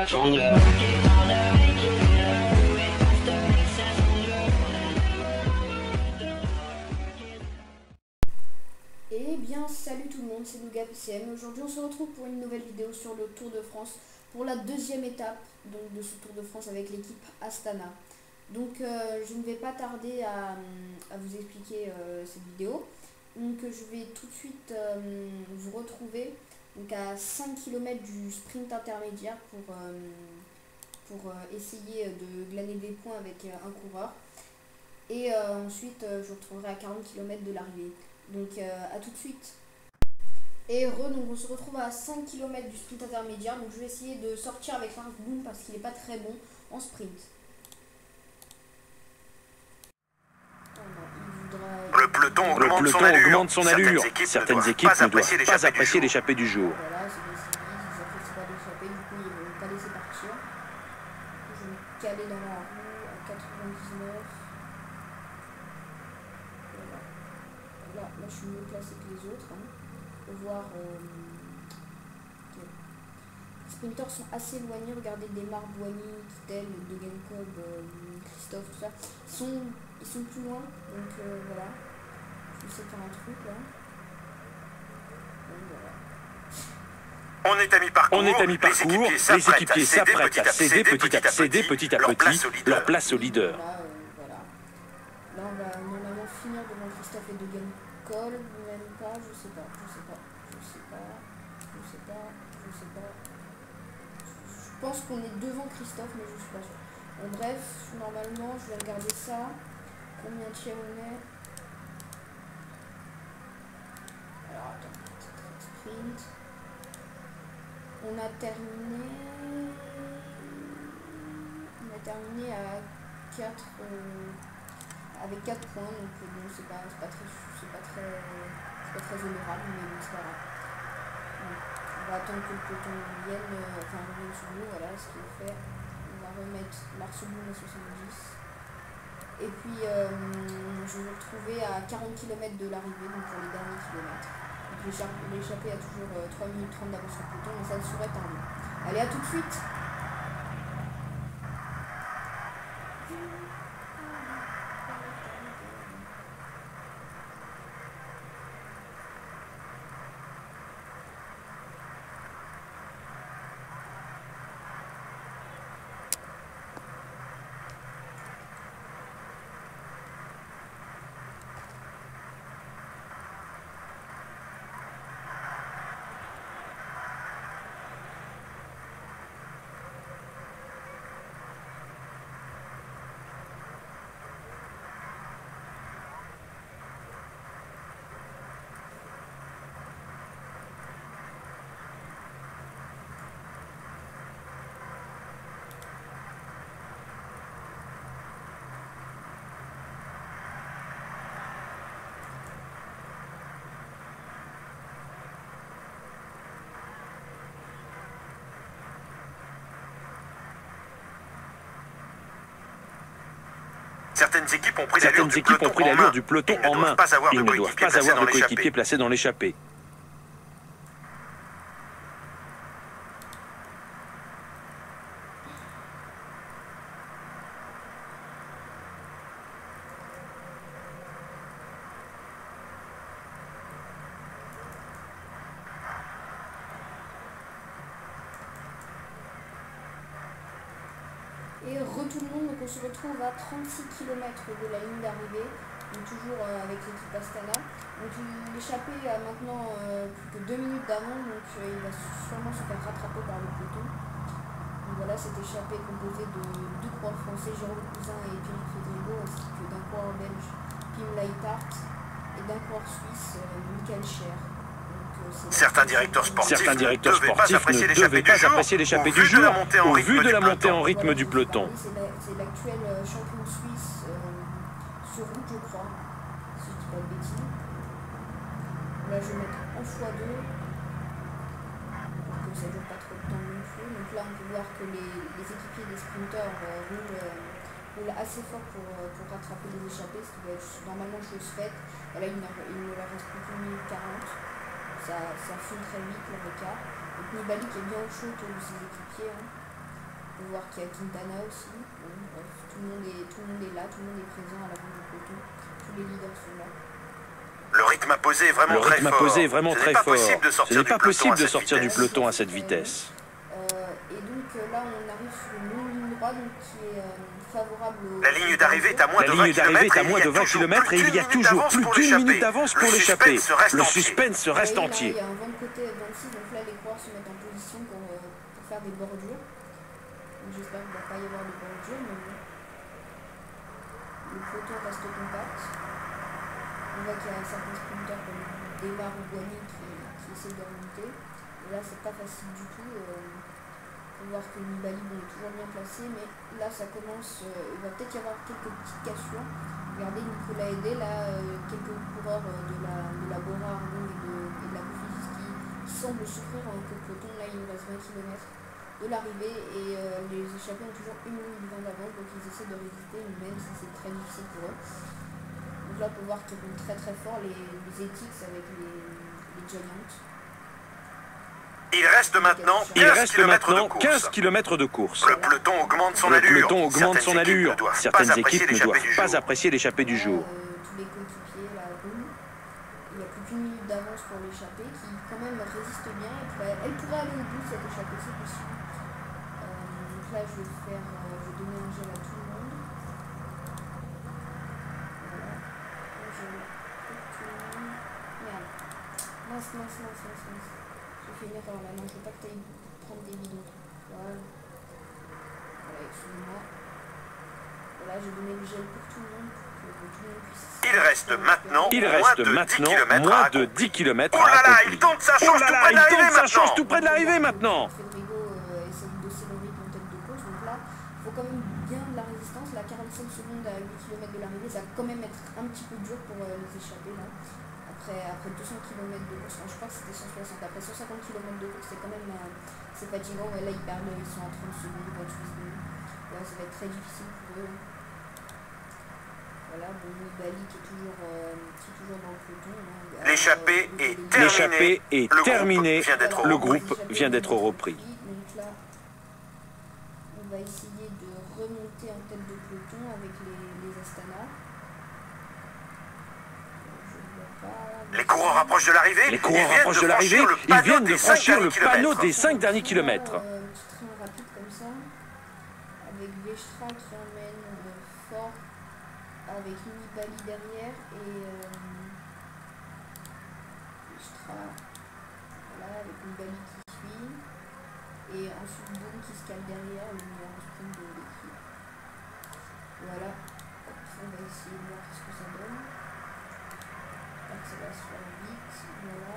Eh bien salut tout le monde, c'est Nougat PCM. Aujourd'hui on se retrouve pour une nouvelle vidéo sur le Tour de France, pour la deuxième étape donc, de ce Tour de France avec l'équipe Astana. Donc je ne vais pas tarder à vous expliquer cette vidéo. Donc je vais tout de suite vous retrouver donc, à 5 km du sprint intermédiaire pour essayer de glaner des points avec un coureur. Et ensuite je vous retrouverai à 40 km de l'arrivée. Donc à tout de suite. Et donc on se retrouve à 5 km du sprint intermédiaire. Donc je vais essayer de sortir avec Lars Boom parce qu'il n'est pas très bon en sprint. Le peloton augmente son allure. Certaines équipes ne doivent pas apprécier l'échappée du jour. Voilà, c'est des civils, ils n'apprécient pas l'échappée, du coup ils ne vont pas laisser partir. Je vais me caler dans la roue à 99. Voilà. Là je suis mieux placé que les autres. Pour voir. Les sprinters sont assez éloignés. Regardez Desmar, Boigny, Kittel, Degenkolb, Christophe, tout ça. Ils sont plus loin. Donc voilà. Je vais essayer de faire un truc là. Donc, voilà. On est à mi-parcours, les équipiers s'apprêtent à céder petit à petit leur place au leader. Voilà. Là on va normalement finir devant Christophe et Degenkolb, même pas, je sais pas. Je pense qu'on est devant Christophe, mais je suis pas sûr. Bon, bref, normalement, je vais regarder ça. Combien de tiers on est? Alors, attends, sprint. On a terminé à 4 avec 4 points, donc bon, c'est pas très honorable, mais bon, c'est pas grave. On va attendre que le peloton revienne sur nous, voilà ce qui est fait. On va remettre Lars Boom à 70. Et puis je vais me retrouver à 40 km de l'arrivée, donc pour les derniers kilomètres. L'échappée a toujours 3 minutes 30 d'avance sur le peloton, mais ça ne saurait tarder. Allez, à tout de suite. Certaines équipes ont pris l'allure du peloton en main. Ils ne doivent pas avoir de coéquipiers placés dans l'échappée. Et tout le monde, donc on se retrouve à 36 km de la ligne d'arrivée, donc toujours avec l'équipe Astana. Donc l'échappée a maintenant plus que 2 minutes d'avance, donc il va sûrement se faire rattraper par le peloton. Donc voilà, cette échappée est composée de 2 coureurs français, Jérôme Cousin et Pierre Fedrigo, ainsi que d'un coureur belge, Pim Leitart, et d'un coureur suisse, Michael Scher. Certains directeurs sportifs ne devaient pas apprécier l'échappée du jour au vu de la montée en rythme du peloton. C'est l'actuel champion suisse sur route, je crois, si je dis pas de bêtises. Là, je vais mettre en x2 pour que ça ne dure pas trop de temps non plus. Donc là, on peut voir que les équipiers des sprinteurs roulent assez fort pour rattraper les échappées, ce qui va être normalement chose faite. Et là, il ne leur reste plus qu'une minute 40. Ça file très vite, le Reka. Donc Nibali qui est bien au chaud autour de ses équipiers. On peut voir qu'il y a Quintana aussi. Bon, bref, tout le monde est là, tout le monde est présent à l'avant du peloton. Tous les leaders sont là. Le rythme imposé est vraiment très fort. Ce n'est pas possible de sortir du peloton à cette vitesse. Et donc là, on arrive sur une longue ligne droite qui est favorable au... La ligne d'arrivée est à moins de 20 km et il y a toujours plus d'une minute d'avance pour l'échapper. Le suspense reste entier. Il y a un vent de côté à 26, donc là, les coureurs se mettent en position pour faire des bordures. J'espère qu'il ne va pas y avoir de bordures, mais bon. Le peloton reste compact. On voit qu'il y a certains sprinteurs comme Demar ou Boigny qui essaient de remonter. Et là, c'est pas facile du tout. On va voir que Nibali est toujours bien placé, mais là, ça commence. Il va peut-être y avoir quelques petites cassures. Regardez Nicolas Hédé, là, quelques coureurs de la Bora Armand et de la Cofidis qui semblent souffrir un peu le peloton. Là, il nous reste 20 km de l'arrivée et les échappés ont toujours 1 minute 20 d'avance, donc ils essaient de résister, même si c'est très difficile pour eux. Donc là, on peut voir qu'ils roulent très très fort les Ethics avec les Giants. Il reste maintenant 15 km de course. Le peloton augmente son allure. Certaines équipes ne doivent pas apprécier l'échappée du jour. Tous les coéquipiers là roulent. Il n'y a plus qu'une minute d'avance pour l'échappée qui quand même résiste bien. Elle pourrait aller au bout cette échappée, c'est possible. Donc là, je vais donner un gel à tout le monde. Voilà. Un gel pour tout le monde. Merde. Mince. J'ai fait une erreur là, non, je veux pas que tu ailles prendre des bidons. Voilà, excusez-moi. Voilà, j'ai donné le gel pour tout le monde pour que tout le monde puisse... Il reste maintenant moins de 10 km à accomplir. Il tente sa chance tout près de l'arrivée maintenant. Federico essaie de bosser le rythme en tête de course, donc là, il faut quand même bien de la résistance. La 45 secondes à 8 km de l'arrivée, ça va quand même être un petit peu dur pour les échapper là. Après 200 km de course, je crois que c'était 160, après 150 km de course, c'est quand même c'est fatigant. Ouais, là ils sont à 30 secondes, 28 secondes. Là, ça va être très difficile pour eux. Voilà, bon, Nibali qui est toujours dans le peloton. L'échappée est terminée. Le groupe vient d'être repris. Donc là, on va essayer de remonter en tête de peloton avec les Astana. Les coureurs approchent de l'arrivée. Ils viennent de franchir le panneau des 5 derniers kilomètres. Petit train rapide comme ça, avec Vestra qui emmène fort, avec Nibali derrière et Vestra, voilà, avec Nibali qui suit, et ensuite Boum qui se cale derrière, le meilleur sprint de l'équipe. Voilà, on va essayer de voir ce que ça donne. Ça va se faire vite, voilà.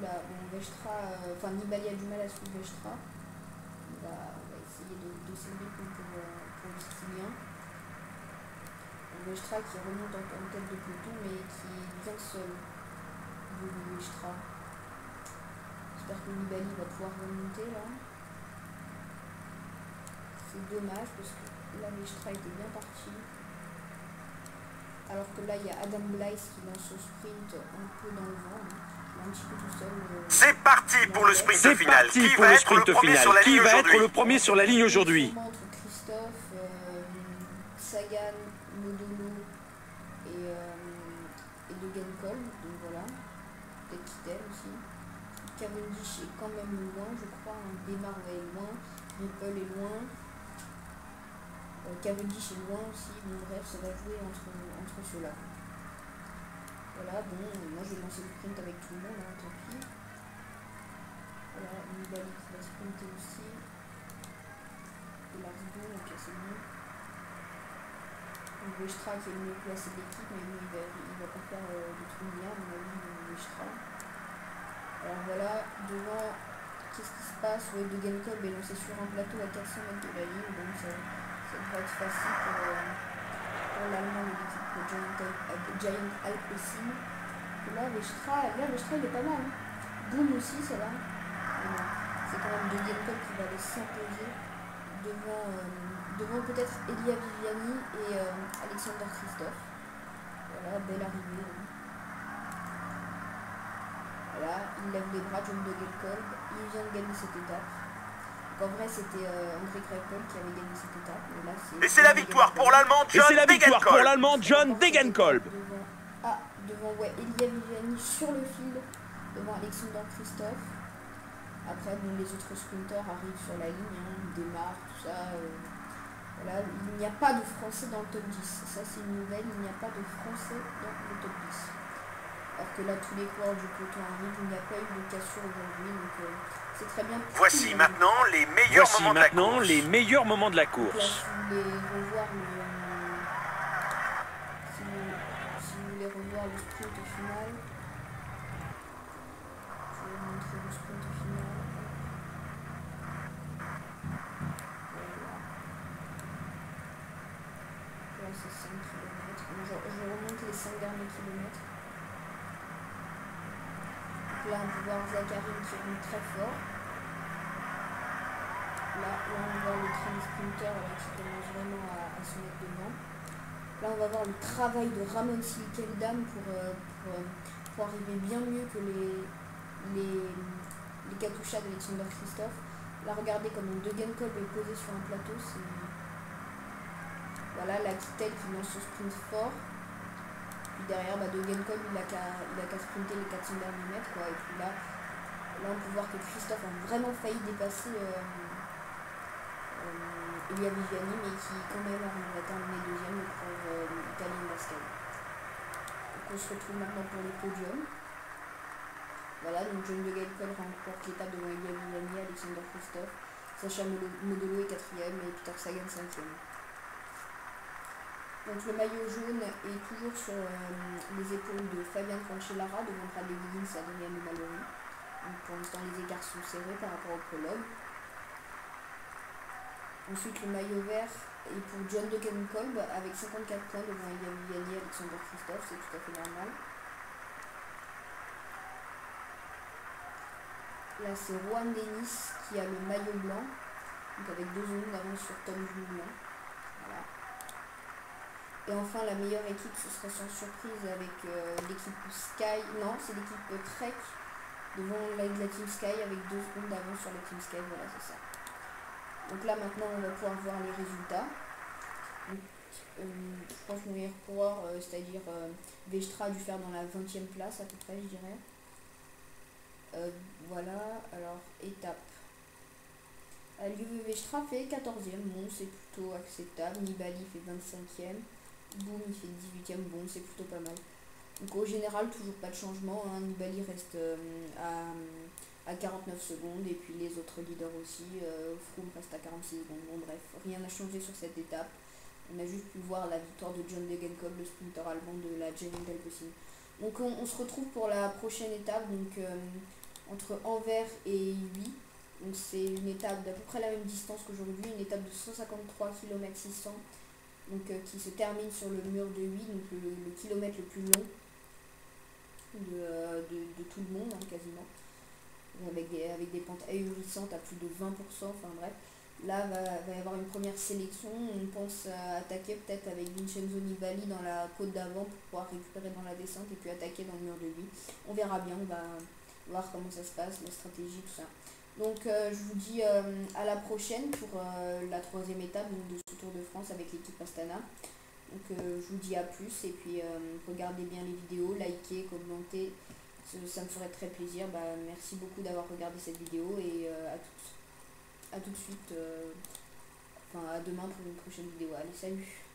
Là, bon, Vestra, Nibali a du mal à suivre Vestra. On va essayer de doser le rythme pour le Sicilien. Vestra qui remonte en tête de peloton, mais qui est bien seul. Vestra. J'espère que Nibali va pouvoir remonter là. C'est dommage parce que là, Vestra était bien parti. Alors que là, il y a Adam Blythe qui lance au sprint un peu dans le vent. Il est un petit peu tout seul. C'est parti pour le sprint final. Qui va être le premier sur la ligne aujourd'hui? Entre Christophe, Sagan, Modolo et De Genkolb. Donc voilà. Peut-être Kittel aussi. Cavendish est quand même loin, je crois. Demar est loin. Ripple est loin. Cavendish est loin aussi, bon bref, ça va jouer entre ceux-là. Voilà, bon, moi je vais lancer le sprint avec tout le monde, hein, tant pis. Voilà, Nibali qui va sprinter aussi. Et Lars Boom, ok c'est bon. Vestra qui est le mieux placé de l'équipe, mais lui il va pas faire de trucs bien, à mon avis, Vestra. Alors voilà, devant, qu'est-ce qui se passe? Ouais, De Genkolb est lancé sur un plateau à 400 mètres de la ligne, donc ça devrait être facile pour l'Allemand de l'équipe Giant Alpecin. Et là, Vestra il est pas mal. Hein. Boom aussi, ça va. C'est quand même De Genkolb qui va aller s'imposer devant peut-être Elia Viviani et Alexander Christophe. Voilà, belle arrivée. Hein. Voilà, il lève les bras, John De Genkolb. Il vient de gagner cette étape. Donc en vrai c'était André Greipel qui avait gagné cette étape. Mais là, et c'est la victoire pour l'Allemand John Degenkolb. Devant Elia Viviani sur le fil, devant Alexander Christophe. Après bon, les autres sprinters arrivent sur la ligne, hein, démarrent, tout ça. Voilà, il n'y a pas de Français dans le top 10. Ça c'est une nouvelle, il n'y a pas de Français dans le top 10. Alors que là tous les coureurs du peloton arrivent, il n'y a pas eu de cassure aujourd'hui, donc c'est très bien. Voici maintenant les meilleurs moments de la course. Donc là, si vous voulez revoir le sprint final, je vais vous montrer le sprint final. Là c'est 5 km. Bon, je remonte les 5 derniers kilomètres. Donc là on peut voir Zakharine qui roule très fort. Là on voit le train sprinter qui commence vraiment à se mettre devant. Là on va voir le travail de Ramon Silkeldam pour arriver bien mieux que les Katusha d'Alexander Christophe. Là regardez comment Degenkolb est posé sur un plateau. Voilà la Kittel qui lance son sprint fort. Puis derrière Degenkolb il a qu'à sprinter les 400 derniers mètres quoi. Et puis là on peut voir que Christophe a vraiment failli dépasser Elia Viviani, mais qui quand même arrive à terminer deuxième pour Italien Lascaux. Donc on se retrouve maintenant pour les podiums. Voilà, donc John Degenkolb remporte l'étape devant Elia Viviani, Alexander Christophe, Sacha Modolo est 4ème et Peter Sagan 5ème. Donc le maillot jaune est toujours sur les épaules de Fabien Cancellara devant Bradley Wiggins et Adrien Mallory. Donc pour l'instant les écarts sont serrés par rapport au prologue. Ensuite le maillot vert est pour John Degenkolb avec 54 points devant Elia Viviani et Alexander Christophe, c'est tout à fait normal. Là c'est Juan Denis qui a le maillot blanc, donc avec 2 secondes d'avance sur Tom Dumoulin. Voilà. Et enfin la meilleure équipe, ce serait sans surprise avec l'équipe Sky, non c'est l'équipe Trek devant la team Sky avec 2 secondes d'avance sur la team Sky, voilà c'est ça. Donc là maintenant on va pouvoir voir les résultats. Donc, je pense que le meilleur coureur, c'est-à-dire Westra a dû faire dans la 20e place à peu près je dirais. Voilà, alors étape. Westra fait 14e, bon c'est plutôt acceptable. Nibali fait 25e. Boum il fait 18e, bon c'est plutôt pas mal. Donc au général toujours pas de changement, hein. Nibali reste à 49 secondes et puis les autres leaders aussi. Froome reste à 46 secondes, bon bref, rien n'a changé sur cette étape. On a juste pu voir la victoire de John Degenkolb, le sprinter allemand de la Jenen-Velgosine. Donc on se retrouve pour la prochaine étape, donc entre Anvers et Huy. Donc c'est une étape d'à peu près la même distance qu'aujourd'hui, une étape de 153 km 600, donc qui se termine sur le mur de Huy, donc le kilomètre le plus long de tout le monde, hein, quasiment, avec des pentes ahurissantes à plus de 20%, enfin bref. Là va y avoir une première sélection, on pense attaquer peut-être avec Vincenzo Nibali dans la côte d'avant pour pouvoir récupérer dans la descente et puis attaquer dans le mur de Huy. On verra bien, on va voir comment ça se passe, la stratégie, tout ça. Donc je vous dis à la prochaine pour la 3e étape donc, de ce Tour de France avec l'équipe Astana. Donc je vous dis à plus et puis regardez bien les vidéos, likez, commentez, ça me ferait très plaisir. Merci beaucoup d'avoir regardé cette vidéo et à tout de suite, à demain pour une prochaine vidéo. Allez, salut!